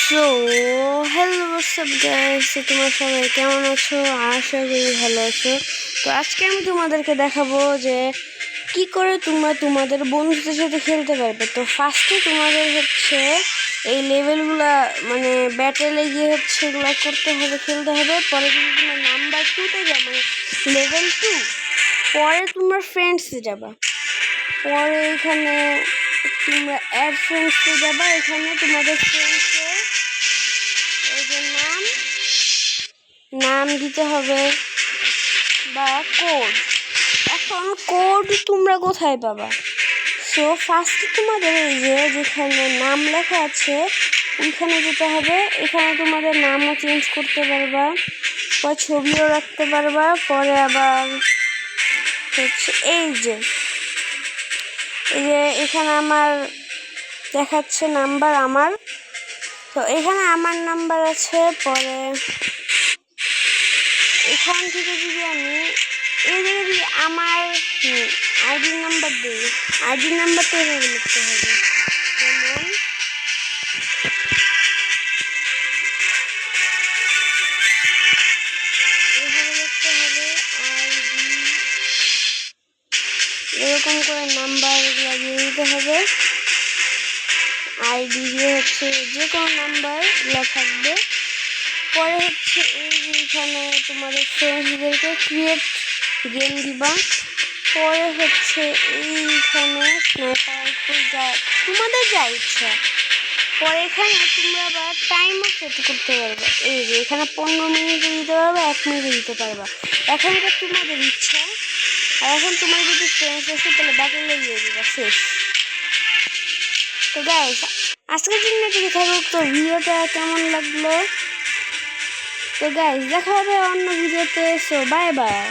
So hello WhatsApp guys, তোমরা সবাই কেমন আছো? আশা করি ভালো আছো। তো আজকে আমি তোমাদেরকে দেখাবো যে কি করে তোমরা তোমাদের বন্ধুদের সাথে খেলতে পারবে। তো ফার্স্টে তোমাদের হচ্ছে এই লেভেলগুলা মানে ব্যাটেলে গিয়ে হচ্ছে এগুলো করতে হবে, খেলতে হবে। পরে যদি তোমার নাম্বার 2-তে যাবে মানে লেভেল 2, পরে তোমার ফ্রেন্ডসে যাবা। পরে এখানে তোমরা অ্যাড ফ্রেন্ডসে যাবা। এখানে তোমাদের ফ্রেন্ডসের এই যে নাম দিতে হবে বা কোড। এখন কোড তোমরা কোথায় পাবা? সো ফার্স্টে তোমাদের এই যে যেখানে নাম লেখা আছে ওইখানে যেতে হবে। এখানে তোমাদের নামও চেঞ্জ করতে পারবা, পরে ছবিও রাখতে পারবা। পরে আবার হচ্ছে এই যে এখানে আমার দেখাচ্ছে নাম্বার আমার, তো এখানে আমার নাম্বার আছে। পরে এখান থেকে যদি আমি এই জায়গায় যদি আমার আইডি নাম্বার দিই, আইডি নাম্বারটা এভাবে লিখতে হবে। যেমন এভাবে লিখতে হবে আইডি, এরকম করে নাম্বার লাগিয়ে দিতে হবে। আইডি দিয়ে হচ্ছে যে কোনো নাম্বার গুলো থাকবে। পরে হচ্ছে এইখানে তোমাদের ফ্রেন্ডসদেরকে ক্রিয়েট গেম দিবা। পরে হচ্ছে এইখানে স্নাইপার যা তোমাদের যা ইচ্ছা। পরে এখানে তোমরা আবার টাইমও সেট করতে পারবে। এই যে এখানে 15 মিনিটে দিতে পারবা, 1 মিনিটে দিতে পারবা। এখন এটা তোমাদের ইচ্ছা। আর এখন তোমার যদি ফ্রেন্ডস আছে তাহলে ব্যাটেলে দিয়ে দিবা, শেষ। তো গাইস, আজকের জন্য এটুকু থাকুক। তো ভিডিওটা কেমন লাগলো? তো গাইস, দেখা হবে অন্য ভিডিওতে। So bye bye.